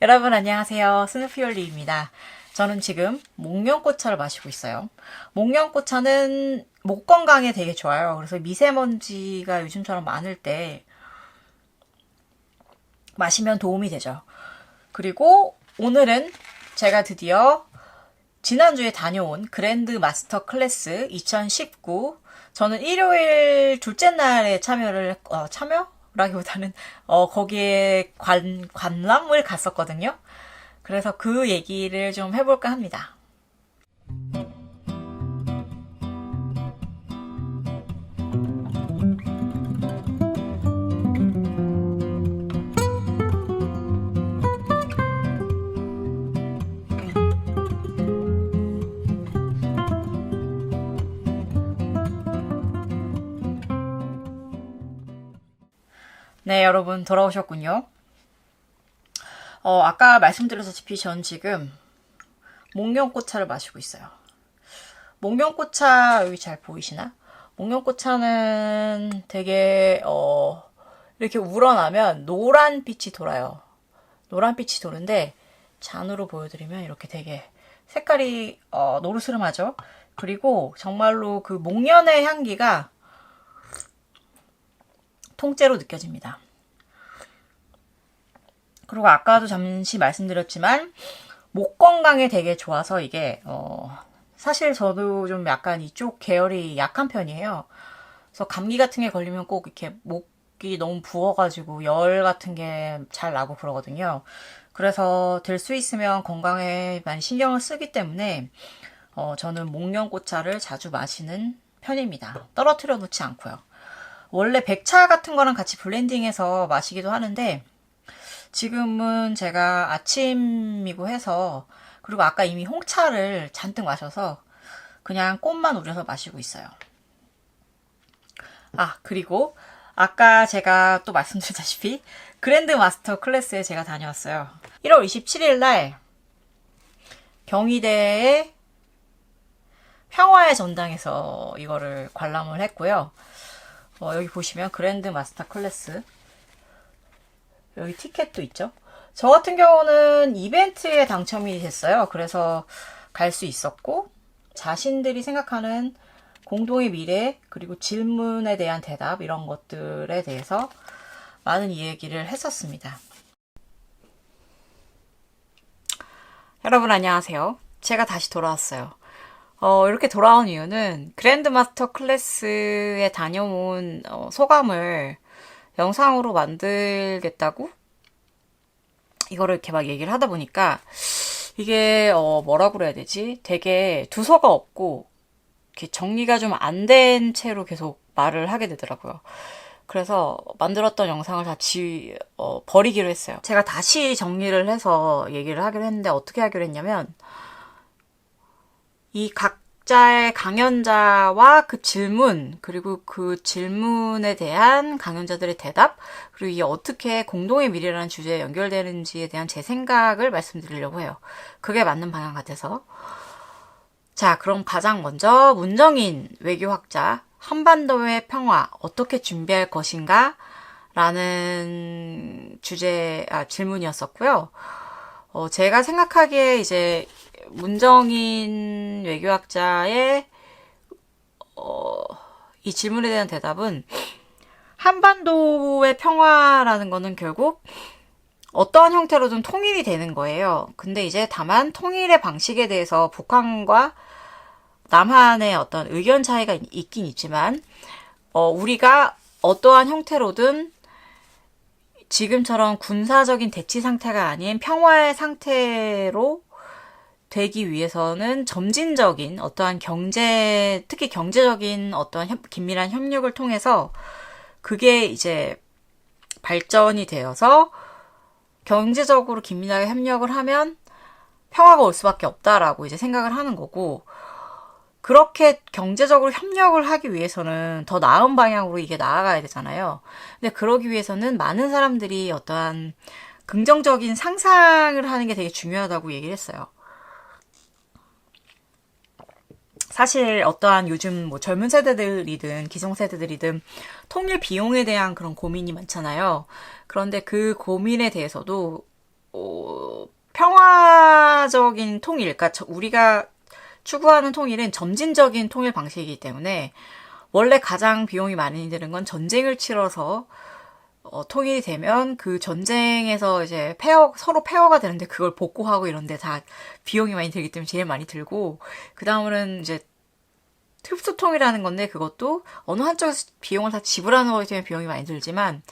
여러분 안녕하세요. 스누피올리입니다. 저는 지금 목련꽃차를 마시고 있어요. 목련꽃차는 목 건강에 되게 좋아요. 그래서 미세먼지가 요즘처럼 많을 때 마시면 도움이 되죠. 그리고 오늘은 제가 드디어 지난주에 다녀온 그랜드 마스터 클래스 2019, 저는 일요일 둘째 날에 참여라기보다는 거기에 관람을 갔었거든요. 그래서 그 얘기를 좀 해볼까 합니다. 네, 여러분 돌아오셨군요. 아까 말씀드렸다시피 전 지금 목련꽃차를 마시고 있어요. 목련꽃차 여기 잘 보이시나? 목련꽃차는 되게 이렇게 우러나면 노란빛이 돌아요. 노란빛이 도는데 잔으로 보여드리면 이렇게 되게 색깔이 노르스름하죠. 그리고 정말로 그 목련의 향기가 통째로 느껴집니다. 그리고 아까도 잠시 말씀드렸지만 목 건강에 되게 좋아서 이게 사실 저도 좀 약간 이쪽 계열이 약한 편이에요. 그래서 감기 같은 게 걸리면 꼭 이렇게 목이 너무 부어가지고 열 같은 게 잘 나고 그러거든요. 그래서 될 수 있으면 건강에 많이 신경을 쓰기 때문에 저는 목련꽃차를 자주 마시는 편입니다. 떨어뜨려 놓지 않고요. 원래 백차 같은 거랑 같이 블렌딩해서 마시기도 하는데 지금은 제가 아침이고 해서, 그리고 아까 이미 홍차를 잔뜩 마셔서 그냥 꽃만 우려서 마시고 있어요. 그리고 아까 제가 또 말씀드렸다시피 그랜드 마스터 클래스에 제가 다녀왔어요. 1월 27일 날 경희대의 평화의 전당에서 이거를 관람을 했고요. 여기 보시면 그랜드 마스터 클래스, 여기 티켓도 있죠. 저 같은 경우는 이벤트에 당첨이 됐어요. 그래서 갈 수 있었고, 자신들이 생각하는 공동의 미래, 그리고 질문에 대한 대답, 이런 것들에 대해서 많은 이야기를 했었습니다. 여러분 안녕하세요. 제가 다시 돌아왔어요. 이렇게 돌아온 이유는 그랜드 마스터 클래스에 다녀온 소감을 영상으로 만들겠다고 이거를 이렇게 막 얘기를 하다 보니까 이게 뭐라고 그래야 되지? 되게 두서가 없고 이렇게 정리가 좀 안 된 채로 계속 말을 하게 되더라고요. 그래서 만들었던 영상을 다 버리기로 했어요. 제가 다시 정리를 해서 얘기를 하기로 했는데 어떻게 하기로 했냐면 이 각자의 강연자와 그 질문, 그리고 그 질문에 대한 강연자들의 대답, 그리고 이게 어떻게 공동의 미래라는 주제에 연결되는지에 대한 제 생각을 말씀드리려고 해요. 그게 맞는 방향 같아서. 자, 그럼 가장 먼저 문정인 외교학자, 한반도의 평화 어떻게 준비할 것인가? 라는 질문이었었고요. 제가 생각하기에 이제 문정인 외교학자의 이 질문에 대한 대답은, 한반도의 평화라는 거는 결국 어떠한 형태로든 통일이 되는 거예요. 근데 이제 다만 통일의 방식에 대해서 북한과 남한의 어떤 의견 차이가 있긴 있지만 우리가 어떠한 형태로든 지금처럼 군사적인 대치 상태가 아닌 평화의 상태로 되기 위해서는 점진적인 어떠한 특히 경제적인 어떠한 긴밀한 협력을 통해서 그게 이제 발전이 되어서 경제적으로 긴밀하게 협력을 하면 평화가 올 수밖에 없다라고 이제 생각을 하는 거고, 그렇게 경제적으로 협력을 하기 위해서는 더 나은 방향으로 이게 나아가야 되잖아요. 근데 그러기 위해서는 많은 사람들이 어떠한 긍정적인 상상을 하는 게 되게 중요하다고 얘기를 했어요. 사실 어떠한 요즘 뭐 젊은 세대들이든 기성세대들이든 통일 비용에 대한 그런 고민이 많잖아요. 그런데 그 고민에 대해서도 평화적인 통일, 그러니까 우리가 추구하는 통일은 점진적인 통일 방식이기 때문에 원래 가장 비용이 많이 드는 건 전쟁을 치러서 통일이 되면 그 전쟁에서 이제 서로 폐허가 되는데 그걸 복구하고 이런데 다 비용이 많이 들기 때문에 제일 많이 들고, 그 다음은 이제 흡수통이라는 건데 그것도 어느 한쪽에서 비용을 다 지불하는 거기 때문에 비용이 많이 들지만,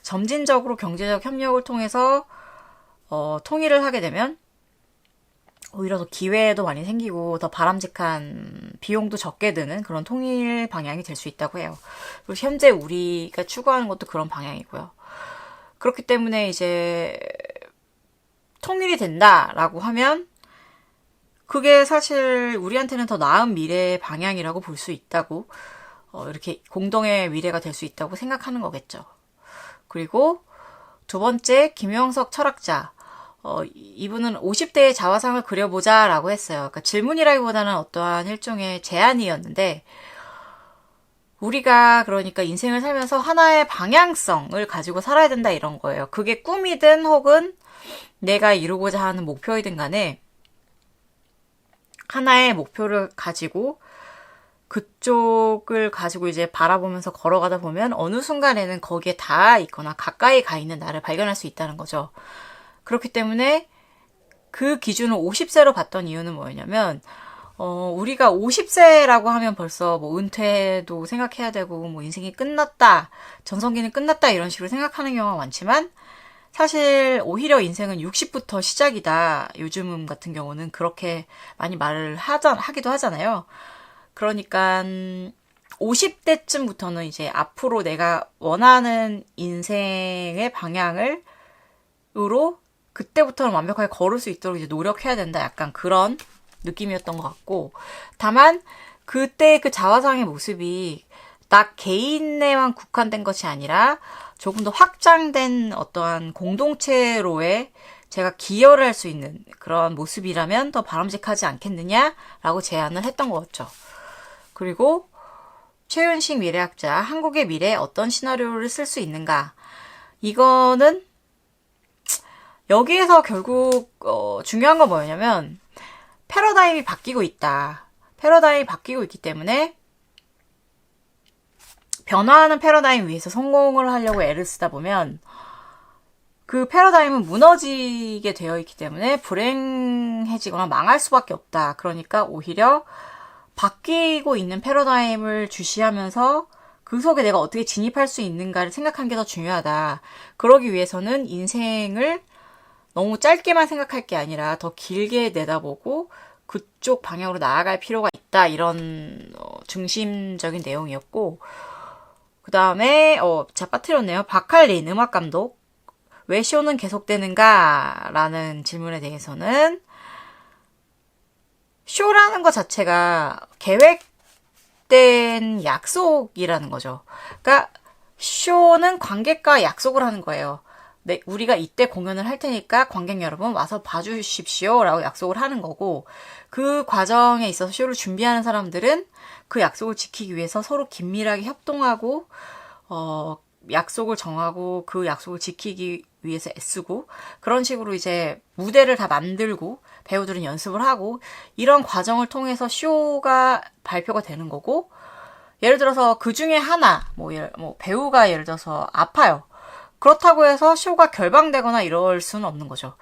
점진적으로 경제적 협력을 통해서 통일을 하게 되면 오히려 더 기회도 많이 생기고 더 바람직한, 비용도 적게 드는 그런 통일 방향이 될 수 있다고 해요. 그리고 현재 우리가 추구하는 것도 그런 방향이고요. 그렇기 때문에 이제 통일이 된다라고 하면 그게 사실 우리한테는 더 나은 미래의 방향이라고 볼 수 있다고, 이렇게 공동의 미래가 될 수 있다고 생각하는 거겠죠. 그리고 두 번째, 김영석 철학자. 이분은 50대의 자화상을 그려보자 라고 했어요. 그러니까 질문이라기보다는 어떠한 일종의 제안이었는데, 우리가 그러니까 인생을 살면서 하나의 방향성을 가지고 살아야 된다 이런 거예요. 그게 꿈이든 혹은 내가 이루고자 하는 목표이든 간에 하나의 목표를 가지고 그쪽을 가지고 이제 바라보면서 걸어가다 보면 어느 순간에는 거기에 닿아 있거나 가까이 가 있는 나를 발견할 수 있다는 거죠. 그렇기 때문에 그 기준을 50세로 봤던 이유는 뭐였냐면, 우리가 50세라고 하면 벌써 뭐 은퇴도 생각해야 되고, 뭐 인생이 끝났다, 전성기는 끝났다 이런 식으로 생각하는 경우가 많지만, 사실 오히려 인생은 60부터 시작이다. 요즘 같은 경우는 그렇게 많이 말을 하기도 하잖아요. 그러니까 50대쯤부터는 이제 앞으로 내가 원하는 인생의 방향으로 그때부터는 완벽하게 걸을 수 있도록 이제 노력해야 된다. 약간 그런 느낌이었던 것 같고, 다만 그때 그 자화상의 모습이 나 개인에만 국한된 것이 아니라 조금 더 확장된 어떠한 공동체로의 제가 기여를 할 수 있는 그런 모습이라면 더 바람직하지 않겠느냐라고 제안을 했던 것 같죠. 그리고 최윤식 미래학자, 한국의 미래에 어떤 시나리오를 쓸 수 있는가. 이거는 여기에서 결국 중요한 건 뭐냐면 패러다임이 바뀌고 있다. 패러다임이 바뀌고 있기 때문에 변화하는 패러다임 위에서 성공을 하려고 애를 쓰다 보면 그 패러다임은 무너지게 되어 있기 때문에 불행해지거나 망할 수밖에 없다. 그러니까 오히려 바뀌고 있는 패러다임을 주시하면서 그 속에 내가 어떻게 진입할 수 있는가를 생각하는 게 더 중요하다. 그러기 위해서는 인생을 너무 짧게만 생각할 게 아니라 더 길게 내다보고 그쪽 방향으로 나아갈 필요가 있다. 이런 중심적인 내용이었고, 그 다음에 제가 빠뜨렸네요. 박할린 음악감독. 왜 쇼는 계속되는가? 라는 질문에 대해서는 쇼라는 것 자체가 계획된 약속이라는 거죠. 그러니까 쇼는 관객과 약속을 하는 거예요. 네, 우리가 이때 공연을 할 테니까 관객 여러분 와서 봐주십시오 라고 약속을 하는 거고, 그 과정에 있어서 쇼를 준비하는 사람들은 그 약속을 지키기 위해서 서로 긴밀하게 협동하고 약속을 정하고 그 약속을 지키기 위해서 애쓰고, 그런 식으로 이제 무대를 다 만들고 배우들은 연습을 하고, 이런 과정을 통해서 쇼가 발표가 되는 거고, 예를 들어서 그 중에 하나 뭐 배우가 예를 들어서 아파요. 그렇다고 해서 쇼가 결방되거나 이럴 수는 없는 거죠.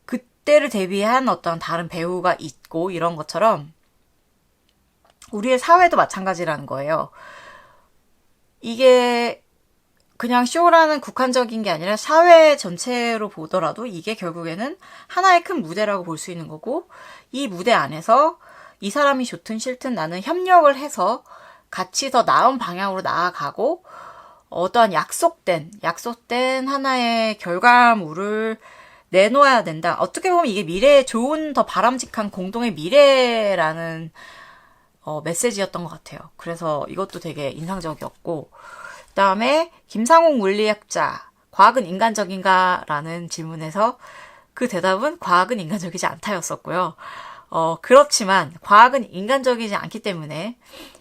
그때를 대비한 어떤 다른 배우가 있고, 이런 것처럼 우리의 사회도 마찬가지라는 거예요. 이게 그냥 쇼라는 국한적인 게 아니라 사회 전체로 보더라도 이게 결국에는 하나의 큰 무대라고 볼 수 있는 거고, 이 무대 안에서 이 사람이 좋든 싫든 나는 협력을 해서 같이 더 나은 방향으로 나아가고, 어떠한 약속된 하나의 결과물을 내놓아야 된다. 어떻게 보면 이게 미래에 좋은, 더 바람직한 공동의 미래라는 메시지였던 것 같아요. 그래서 이것도 되게 인상적이었고, 그 다음에 김상욱 물리학자, 과학은 인간적인가? 라는 질문에서 그 대답은 과학은 인간적이지 않다였었고요. 그렇지만 과학은 인간적이지 않기 때문에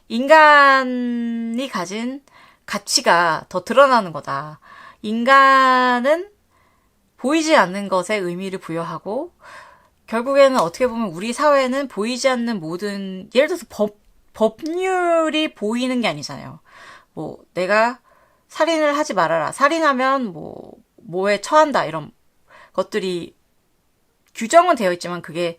인간이 가진 가치가 더 드러나는 거다. 인간은 보이지 않는 것에 의미를 부여하고, 결국에는 어떻게 보면 우리 사회는 보이지 않는 모든, 예를 들어서 법률이 보이는 게 아니잖아요. 뭐 내가 살인을 하지 말아라. 살인하면 뭐에 처한다. 이런 것들이 규정은 되어 있지만 그게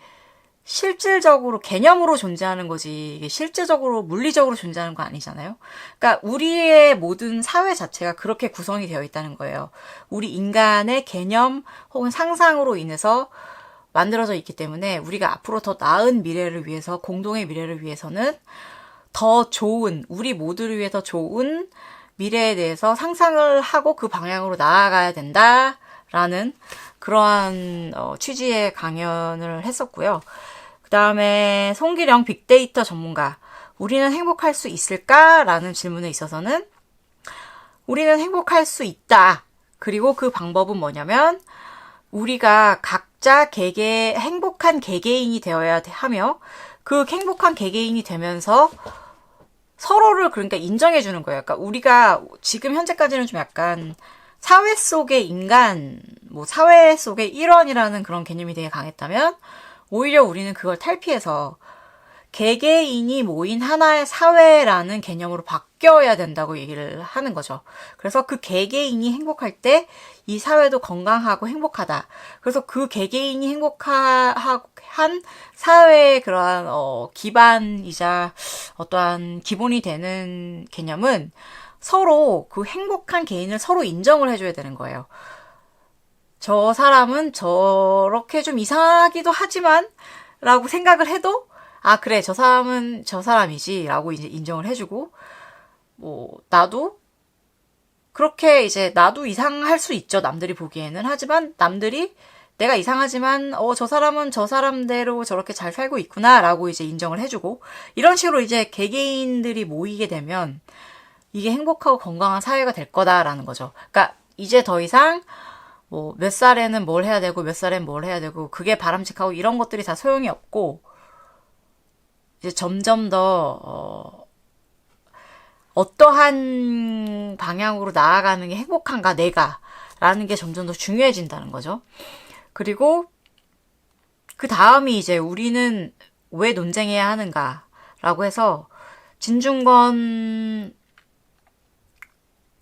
실질적으로 개념으로 존재하는 거지 이게 실제적으로 물리적으로 존재하는 거 아니잖아요. 그러니까 우리의 모든 사회 자체가 그렇게 구성이 되어 있다는 거예요. 우리 인간의 개념 혹은 상상으로 인해서 만들어져 있기 때문에 우리가 앞으로 더 나은 미래를 위해서 공동의 미래를 위해서는 더 좋은 우리 모두를 위해 더 좋은 미래에 대해서 상상을 하고 그 방향으로 나아가야 된다라는 그러한 취지의 강연을 했었고요. 그 다음에 송기령 빅데이터 전문가, 우리는 행복할 수 있을까? 라는 질문에 있어서는 우리는 행복할 수 있다. 그리고 그 방법은 뭐냐면 우리가 각자 행복한 개개인이 되어야 하며 그 행복한 개개인이 되면서 서로를 그러니까 인정해주는 거예요. 그러니까 우리가 지금 현재까지는 좀 약간 사회 속의 인간, 사회 속의 일원이라는 그런 개념이 되게 강했다면 오히려 우리는 그걸 탈피해서 개개인이 모인 하나의 사회라는 개념으로 바뀌어야 된다고 얘기를 하는 거죠. 그래서 그 개개인이 행복할 때 이 사회도 건강하고 행복하다. 그래서 그 개개인이 행복한 사회의 그러한 기반이자 어떠한 기본이 되는 개념은 서로 그 행복한 개인을 서로 인정을 해줘야 되는 거예요. 저 사람은 저렇게 좀 이상하기도 하지만 라고 생각을 해도 아 그래 저 사람은 저 사람이지 라고 이제 인정을 해주고 나도 그렇게 이제 나도 이상할 수 있죠. 남들이 보기에는. 하지만 남들이 내가 이상하지만 저 사람은 저 사람대로 저렇게 잘 살고 있구나 라고 이제 인정을 해주고 이런 식으로 이제 개개인들이 모이게 되면 이게 행복하고 건강한 사회가 될 거다라는 거죠. 그러니까 이제 더 이상 몇 살에는 뭘 해야 되고 몇 살엔 뭘 해야 되고 그게 바람직하고 이런 것들이 다 소용이 없고 이제 점점 더 어떠한 방향으로 나아가는 게 행복한가 내가 라는 게 점점 더 중요해진다는 거죠. 그리고 그 다음이 이제 우리는 왜 논쟁해야 하는가 라고 해서 진중권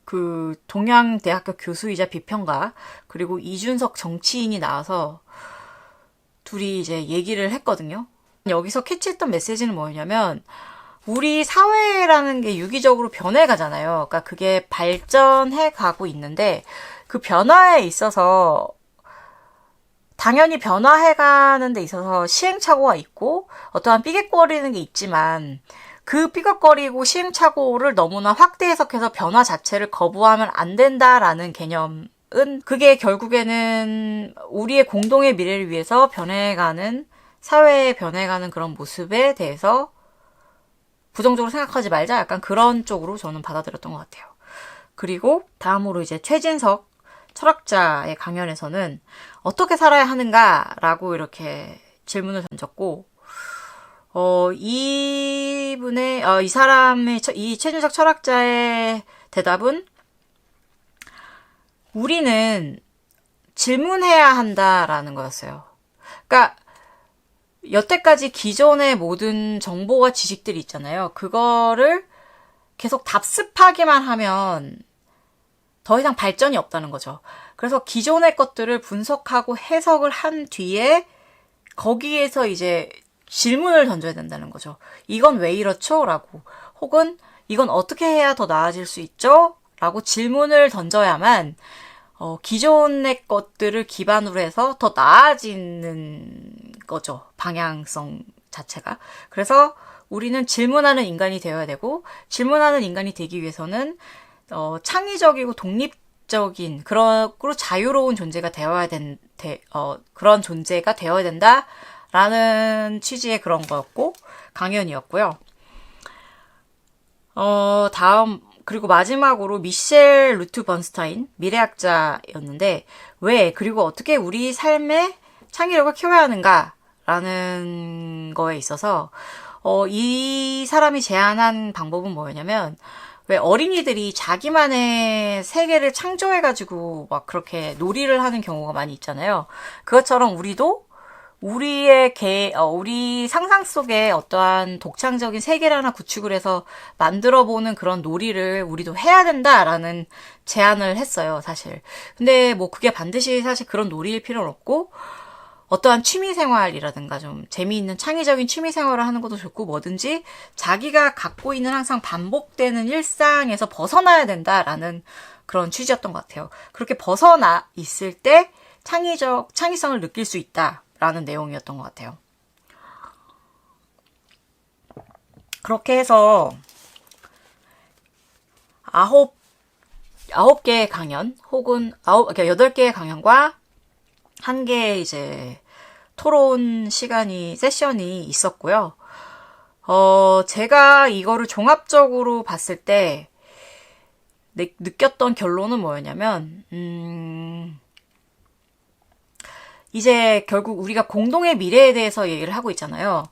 그 동양대학교 교수이자 비평가 그리고 이준석 정치인이 나와서 둘이 이제 얘기를 했거든요. 여기서 캐치했던 메시지는 뭐냐면 우리 사회라는 게 유기적으로 변해가잖아요. 그러니까 그게 발전해 가고 있는데 그 변화에 있어서 당연히 변화해가는 데 있어서 시행착오가 있고 어떠한 삐걱거리는 게 있지만 그 삐걱거리고 시행착오를 너무나 확대 해석해서 변화 자체를 거부하면 안 된다라는 개념은 그게 결국에는 우리의 공동의 미래를 위해서 변해가는 사회에 변해가는 그런 모습에 대해서 부정적으로 생각하지 말자 약간 그런 쪽으로 저는 받아들였던 것 같아요. 그리고 다음으로 이제 최진석 철학자의 강연에서는 어떻게 살아야 하는가라고 이렇게 질문을 던졌고 이 최진석 철학자의 대답은 우리는 질문해야 한다라는 거였어요. 그러니까 여태까지 기존의 모든 정보와 지식들이 있잖아요. 그거를 계속 답습하기만 하면 더 이상 발전이 없다는 거죠. 그래서 기존의 것들을 분석하고 해석을 한 뒤에 거기에서 이제 질문을 던져야 된다는 거죠. 이건 왜 이렇죠? 라고. 혹은 이건 어떻게 해야 더 나아질 수 있죠? 라고 질문을 던져야만 기존의 것들을 기반으로 해서 더 나아지는 거죠. 방향성 자체가. 그래서 우리는 질문하는 인간이 되어야 되고 질문하는 인간이 되기 위해서는 창의적이고 독립적인 그리고 자유로운 존재가 그런 존재가 되어야 된다라는 취지의 그런 거였고 강연이었고요. 다음 그리고 마지막으로 미셸 루트 번스타인 미래학자였는데 그리고 어떻게 우리 삶의 창의력을 키워야 하는가라는 거에 있어서 이 사람이 제안한 방법은 뭐였냐면 왜 어린이들이 자기만의 세계를 창조해가지고 막 그렇게 놀이를 하는 경우가 많이 있잖아요. 그것처럼 우리도 우리 상상 속에 어떠한 독창적인 세계를 하나 구축을 해서 만들어보는 그런 놀이를 우리도 해야 된다라는 제안을 했어요, 사실. 근데 뭐 그게 반드시 사실 그런 놀이일 필요는 없고, 어떠한 취미생활이라든가 좀 재미있는 창의적인 취미생활을 하는 것도 좋고 뭐든지 자기가 갖고 있는 항상 반복되는 일상에서 벗어나야 된다라는 그런 취지였던 것 같아요. 그렇게 벗어나 있을 때 창의성을 느낄 수 있다라는 내용이었던 것 같아요. 그렇게 해서 아홉 개의 강연 혹은 그러니까 8개의 강연과 한 개의 이제 토론 세션이 있었고요. 제가 이거를 종합적으로 봤을 때 느꼈던 결론은 뭐였냐면, 이제 결국 우리가 공동의 미래에 대해서 얘기를 하고 있잖아요.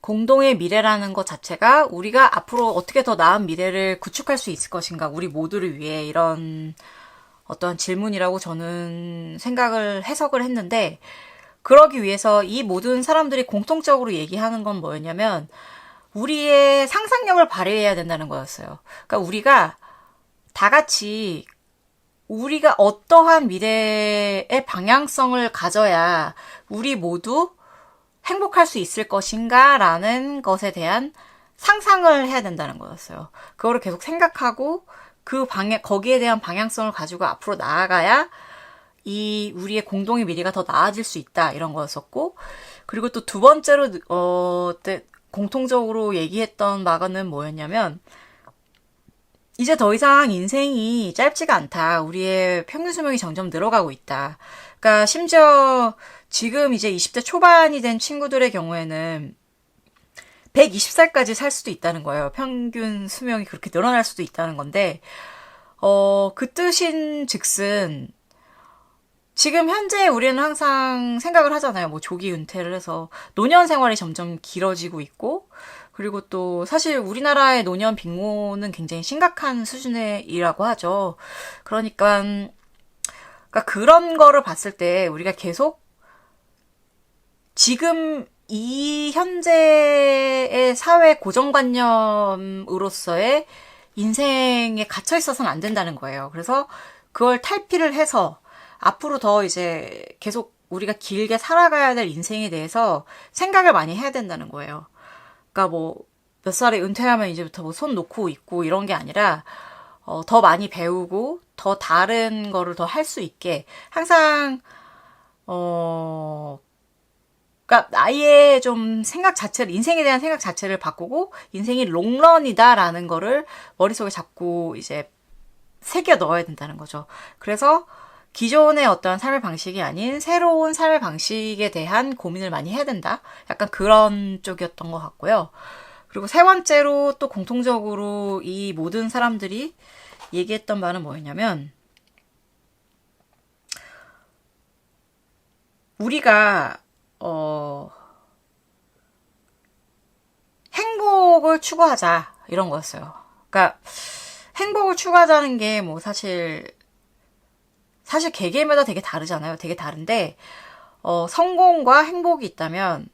공동의 미래라는 것 자체가 우리가 앞으로 어떻게 더 나은 미래를 구축할 수 있을 것인가, 우리 모두를 위해 이런 어떠한 질문이라고 저는 해석을 했는데, 그러기 위해서 이 모든 사람들이 공통적으로 얘기하는 건 뭐였냐면, 우리의 상상력을 발휘해야 된다는 거였어요. 그러니까 우리가 다 같이 우리가 어떠한 미래의 방향성을 가져야 우리 모두 행복할 수 있을 것인가 라는 것에 대한 상상을 해야 된다는 거였어요. 그거를 계속 생각하고 거기에 대한 방향성을 가지고 앞으로 나아가야 우리의 공동의 미래가 더 나아질 수 있다, 이런 거였었고, 그리고 또 두 번째로, 공통적으로 얘기했던 바는 뭐였냐면, 이제 더 이상 인생이 짧지가 않다. 우리의 평균 수명이 점점 늘어가고 있다. 그러니까 심지어 지금 이제 20대 초반이 된 친구들의 경우에는 120살까지 살 수도 있다는 거예요. 평균 수명이 그렇게 늘어날 수도 있다는 건데, 그 뜻인 즉슨, 지금 현재 우리는 항상 생각을 하잖아요. 뭐 조기 은퇴를 해서 노년 생활이 점점 길어지고 있고, 그리고 또 사실 우리나라의 노년 빈곤은 굉장히 심각한 수준이라고 하죠. 그러니까 그런 거를 봤을 때 우리가 계속 지금 이 현재의 사회 고정관념으로서의 인생에 갇혀 있어서는 안 된다는 거예요. 그래서 그걸 탈피를 해서 앞으로 더 이제 계속 우리가 길게 살아가야 될 인생에 대해서 생각을 많이 해야 된다는 거예요. 그러니까 뭐 몇 살에 은퇴하면 이제부터 뭐 손 놓고 있고 이런 게 아니라 더 많이 배우고 더 다른 거를 더 할 수 있게 항상 그러니까 나의 좀 인생에 대한 생각 자체를 바꾸고 인생이 롱런이다라는 거를 머릿속에 자꾸 이제 새겨 넣어야 된다는 거죠. 그래서 기존의 어떠한 삶의 방식이 아닌 새로운 삶의 방식에 대한 고민을 많이 해야 된다. 약간 그런 쪽이었던 것 같고요. 그리고 세 번째로 또 공통적으로 이 모든 사람들이 얘기했던 바는 뭐였냐면, 우리가 행복을 추구하자, 이런 거였어요. 그러니까 행복을 추구하자는 게 뭐 사실 개개인마다 되게 다르잖아요. 되게 다른데 성공과 행복이 있다면,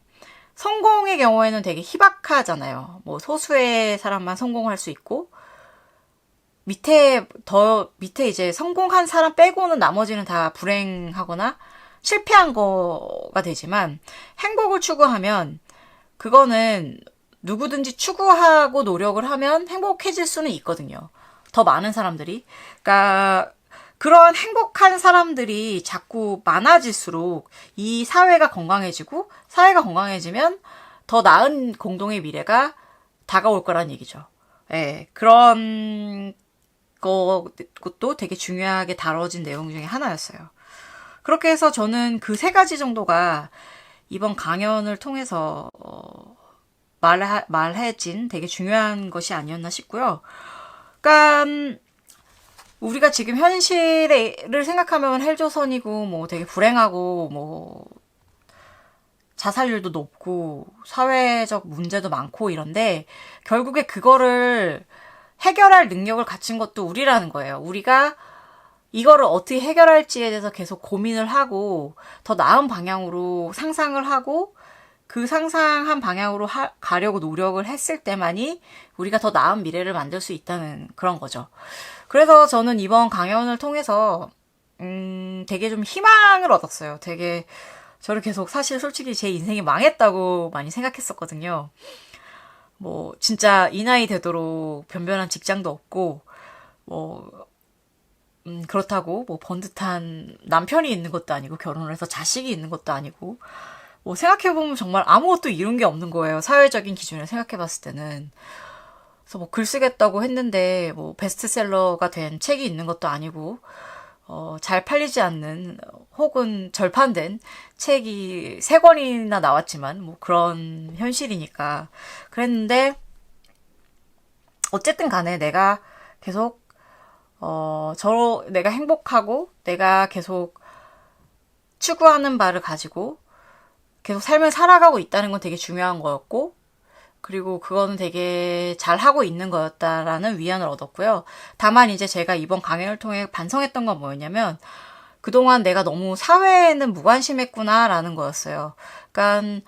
성공의 경우에는 되게 희박하잖아요. 뭐 소수의 사람만 성공할 수 있고, 밑에 이제 성공한 사람 빼고는 나머지는 다 불행하거나 실패한 거가 되지만, 행복을 추구하면 그거는 누구든지 추구하고 노력을 하면 행복해질 수는 있거든요. 더 많은 사람들이. 그러니까 그런 행복한 사람들이 자꾸 많아질수록 이 사회가 건강해지고, 사회가 건강해지면 더 나은 공동의 미래가 다가올 거란 얘기죠. 예, 그런 것도 되게 중요하게 다뤄진 내용 중에 하나였어요. 그렇게 해서 저는 그 3가지 정도가 이번 강연을 통해서 말해진 되게 중요한 것이 아니었나 싶고요. 그러니까 우리가 지금 현실을 생각하면 헬조선이고 뭐 되게 불행하고 뭐 자살률도 높고 사회적 문제도 많고 이런데, 결국에 그거를 해결할 능력을 갖춘 것도 우리라는 거예요. 우리가 이거를 어떻게 해결할지에 대해서 계속 고민을 하고 더 나은 방향으로 상상을 하고 그 상상한 방향으로 가려고 노력을 했을 때만이 우리가 더 나은 미래를 만들 수 있다는 그런 거죠. 그래서 저는 이번 강연을 통해서 되게 좀 희망을 얻었어요. 되게 저를 계속 사실 솔직히 제 인생이 망했다고 많이 생각했었거든요. 뭐 진짜 이 나이 되도록 변변한 직장도 없고 뭐 그렇다고 뭐 번듯한 남편이 있는 것도 아니고 결혼을 해서 자식이 있는 것도 아니고 뭐 생각해보면 정말 아무것도 이룬 게 없는 거예요. 사회적인 기준을 생각해봤을 때는. 그래서 뭐 글 쓰겠다고 했는데 뭐 베스트셀러가 된 책이 있는 것도 아니고 잘 팔리지 않는 혹은 절판된 책이 3권이나 나왔지만 뭐 그런 현실이니까 그랬는데 어쨌든 간에 내가 계속 내가 행복하고 내가 계속 추구하는 바를 가지고 계속 삶을 살아가고 있다는 건 되게 중요한 거였고 그리고 그거는 되게 잘하고 있는 거였다라는 위안을 얻었고요. 다만 이제 제가 이번 강연을 통해 반성했던 건 뭐였냐면 그동안 내가 너무 사회에는 무관심했구나라는 거였어요. 그러니까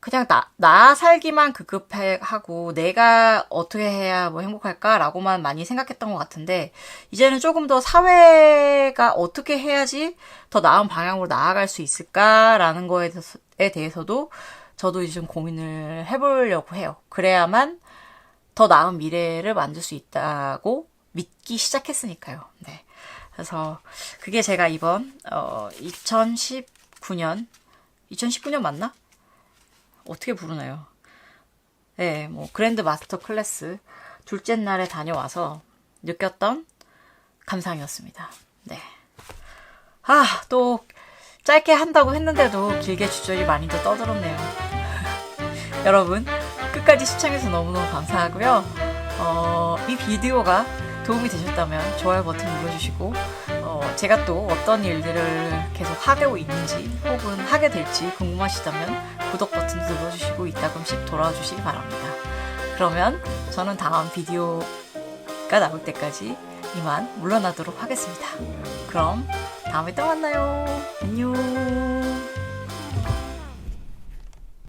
그냥 나 살기만 급급하고 내가 어떻게 해야 뭐 행복할까라고만 많이 생각했던 것 같은데 이제는 조금 더 사회가 어떻게 해야지 더 나은 방향으로 나아갈 수 있을까라는 거에 대해서도 저도 이제 좀 고민을 해보려고 해요. 그래야만 더 나은 미래를 만들 수 있다고 믿기 시작했으니까요. 네. 그래서 그게 제가 이번 2019년 맞나? 어떻게 부르나요? 네, 뭐 그랜드 마스터 클래스 둘째 날에 다녀와서 느꼈던 감상이었습니다. 네. 또 짧게 한다고 했는데도 길게 주저리 많이도 떠들었네요. 여러분 끝까지 시청해서 너무너무 감사하고요. 이 비디오가 도움이 되셨다면 좋아요 버튼 눌러주시고 제가 또 어떤 일들을 계속 하고 있는지 혹은 하게 될지 궁금하시다면 구독 버튼 눌러주시고 이따금씩 돌아와 주시기 바랍니다. 그러면 저는 다음 비디오가 나올 때까지 이만 물러나도록 하겠습니다. 그럼 다음에 또 만나요. 안녕.